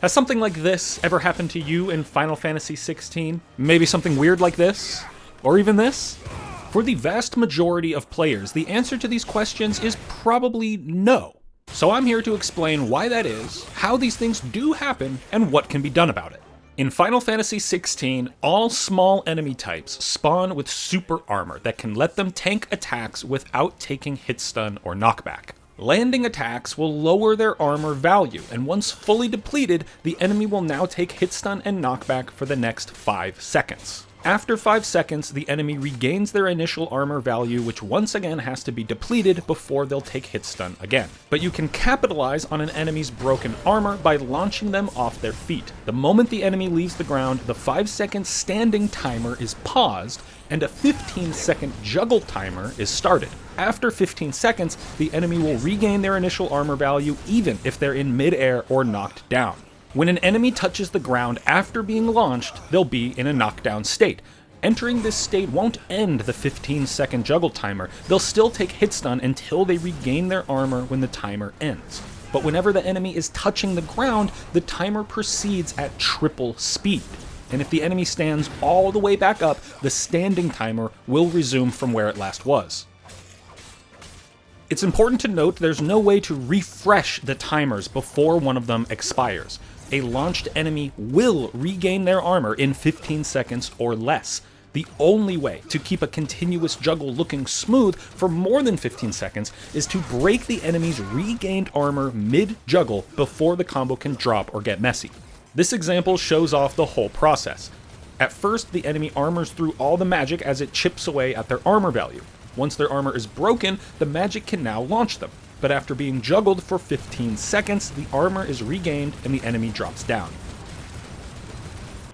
Has something like this ever happened to you in Final Fantasy XVI? Maybe something weird like this? Or even this? For the vast majority of players, the answer to these questions is probably no. So I'm here to explain why that is, how these things do happen, and what can be done about it. In Final Fantasy XVI, all small enemy types spawn with super armor that can let them tank attacks without taking hit stun or knockback. Landing attacks will lower their armor value, and once fully depleted, the enemy will now take hit stun and knockback for the next 5 seconds. After 5 seconds, the enemy regains their initial armor value, which once again has to be depleted before they'll take hit stun again. But you can capitalize on an enemy's broken armor by launching them off their feet. The moment the enemy leaves the ground, the 5-second standing timer is paused, and a 15-second juggle timer is started. After 15 seconds, the enemy will regain their initial armor value even if they're in mid-air or knocked down. When an enemy touches the ground after being launched, they'll be in a knockdown state. Entering this state won't end the 15-second juggle timer, they'll still take hit stun until they regain their armor when the timer ends. But whenever the enemy is touching the ground, the timer proceeds at triple speed. And if the enemy stands all the way back up, the standing timer will resume from where it last was. It's important to note there's no way to refresh the timers before one of them expires. A launched enemy will regain their armor in 15 seconds or less. The only way to keep a continuous juggle looking smooth for more than 15 seconds is to break the enemy's regained armor mid-juggle before the combo can drop or get messy. This example shows off the whole process. At first, the enemy armors through all the magic as it chips away at their armor value. Once their armor is broken, the magic can now launch them. But after being juggled for 15 seconds, the armor is regained and the enemy drops down.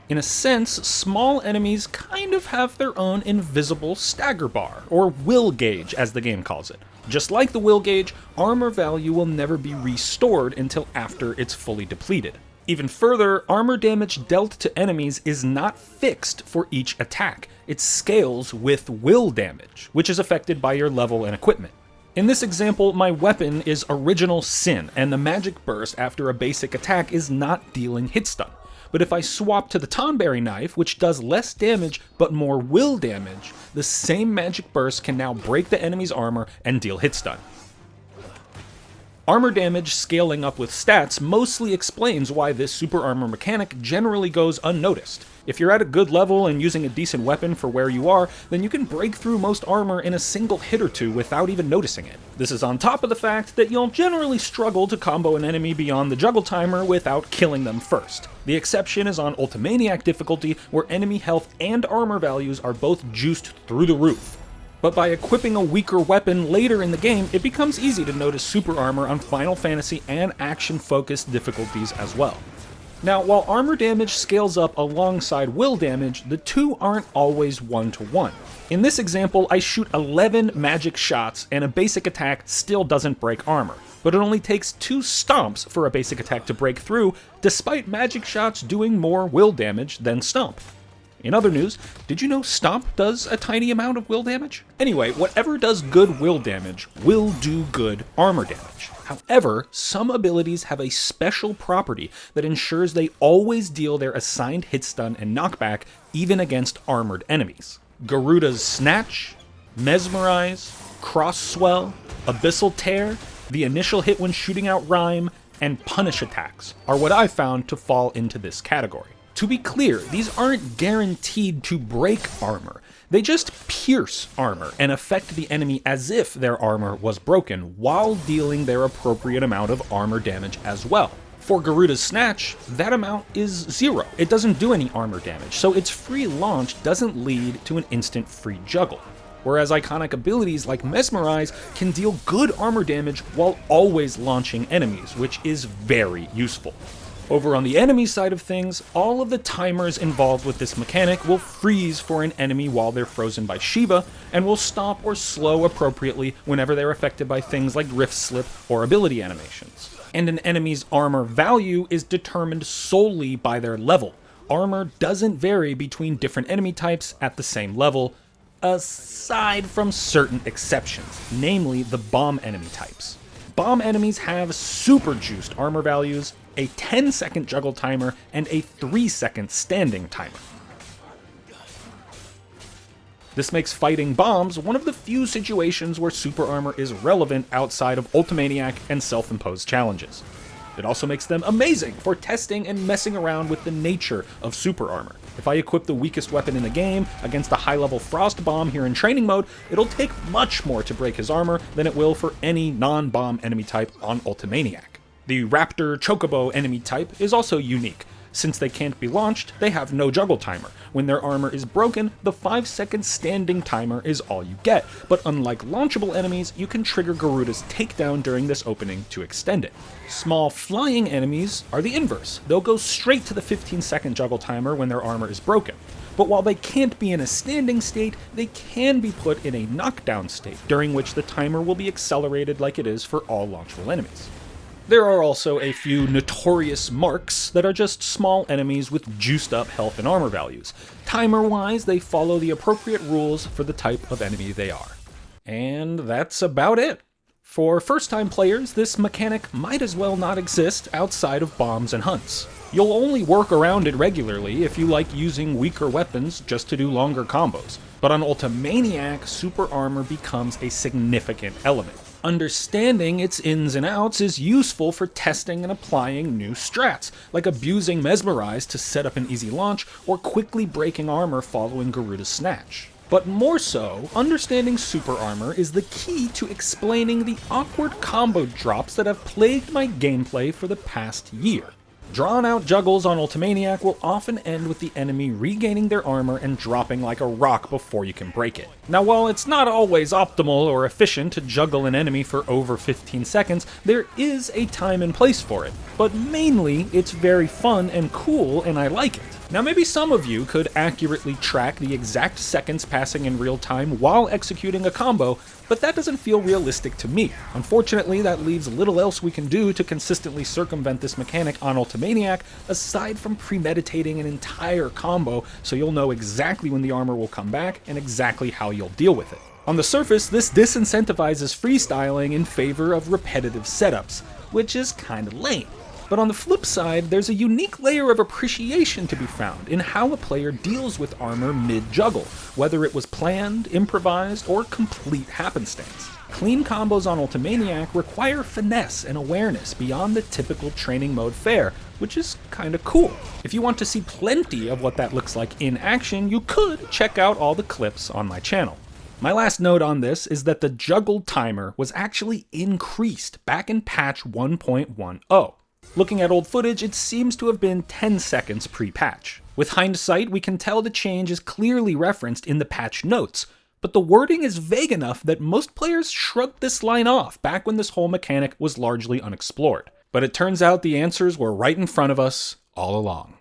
In a sense, small enemies kind of have their own invisible stagger bar, or will gauge as the game calls it. Just like the will gauge, armor value will never be restored until after it's fully depleted. Even further, armor damage dealt to enemies is not fixed for each attack. It scales with will damage, which is affected by your level and equipment. In this example, my weapon is Original Sin, and the magic burst after a basic attack is not dealing hit stun. But if I swap to the Tonberry knife, which does less damage but more will damage, the same magic burst can now break the enemy's armor and deal hit stun. Armor damage scaling up with stats mostly explains why this super armor mechanic generally goes unnoticed. If you're at a good level and using a decent weapon for where you are, then you can break through most armor in a single hit or two without even noticing it. This is on top of the fact that you'll generally struggle to combo an enemy beyond the juggle timer without killing them first. The exception is on Ultimaniac difficulty, where enemy health and armor values are both juiced through the roof. But by equipping a weaker weapon later in the game, it becomes easy to notice super armor on Final Fantasy and action-focused difficulties as well. Now, while armor damage scales up alongside will damage, the two aren't always one-to-one. In this example, I shoot 11 magic shots and a basic attack still doesn't break armor, but it only takes 2 stomps for a basic attack to break through, despite magic shots doing more will damage than stomp. In other news, did you know Stomp does a tiny amount of will damage? Anyway, whatever does good will damage will do good armor damage. However, some abilities have a special property that ensures they always deal their assigned hit stun and knockback even against armored enemies. Garuda's Snatch, Mesmerize, Cross Swell, Abyssal Tear, the initial hit when shooting out Rhyme, and Punish attacks are what I've found to fall into this category. To be clear, these aren't guaranteed to break armor. They just pierce armor and affect the enemy as if their armor was broken, while dealing their appropriate amount of armor damage as well. For Garuda's Snatch, that amount is 0. It doesn't do any armor damage, so its free launch doesn't lead to an instant free juggle. Whereas iconic abilities like Mesmerize can deal good armor damage while always launching enemies, which is very useful. Over on the enemy side of things, all of the timers involved with this mechanic will freeze for an enemy while they're frozen by Shiva, and will stop or slow appropriately whenever they're affected by things like Rift Slip or ability animations. And an enemy's armor value is determined solely by their level. Armor doesn't vary between different enemy types at the same level, aside from certain exceptions, namely the bomb enemy types. Bomb enemies have super juiced armor values, a 10-second juggle timer, and a 3-second standing timer. This makes fighting bombs one of the few situations where super armor is relevant outside of Ultimaniac and self-imposed challenges. It also makes them amazing for testing and messing around with the nature of super armor. If I equip the weakest weapon in the game against a high-level frost bomb here in training mode, it'll take much more to break his armor than it will for any non-bomb enemy type on Ultimaniac. The Raptor Chocobo enemy type is also unique. Since they can't be launched, they have no juggle timer. When their armor is broken, the 5-second standing timer is all you get, but unlike launchable enemies, you can trigger Garuda's takedown during this opening to extend it. Small flying enemies are the inverse. They'll go straight to the 15-second juggle timer when their armor is broken. But while they can't be in a standing state, they can be put in a knockdown state, during which the timer will be accelerated like it is for all launchable enemies. There are also a few notorious marks that are just small enemies with juiced up health and armor values. Timer-wise, they follow the appropriate rules for the type of enemy they are. And that's about it. For first-time players, this mechanic might as well not exist outside of bombs and hunts. You'll only work around it regularly if you like using weaker weapons just to do longer combos. But on Ultimaniac, super armor becomes a significant element. Understanding its ins and outs is useful for testing and applying new strats, like abusing Mesmerize to set up an easy launch, or quickly breaking armor following Garuda's Snatch. But more so, understanding super armor is the key to explaining the awkward combo drops that have plagued my gameplay for the past year. Drawn-out juggles on Ultimaniac will often end with the enemy regaining their armor and dropping like a rock before you can break it. Now, while it's not always optimal or efficient to juggle an enemy for over 15 seconds, there is a time and place for it. But mainly, it's very fun and cool, and I like it. Now, maybe some of you could accurately track the exact seconds passing in real time while executing a combo, but that doesn't feel realistic to me. Unfortunately, that leaves little else we can do to consistently circumvent this mechanic on Ultimaniac, aside from premeditating an entire combo so you'll know exactly when the armor will come back and exactly how you'll deal with it. On the surface, this disincentivizes freestyling in favor of repetitive setups, which is kinda lame. But on the flip side, there's a unique layer of appreciation to be found in how a player deals with armor mid-juggle, whether it was planned, improvised, or complete happenstance. Clean combos on Ultimaniac require finesse and awareness beyond the typical training mode fare, which is kinda cool. If you want to see plenty of what that looks like in action, you could check out all the clips on my channel. My last note on this is that the juggle timer was actually increased back in patch 1.10. Looking at old footage, it seems to have been 10 seconds pre-patch. With hindsight, we can tell the change is clearly referenced in the patch notes, but the wording is vague enough that most players shrugged this line off back when this whole mechanic was largely unexplored. But it turns out the answers were right in front of us all along.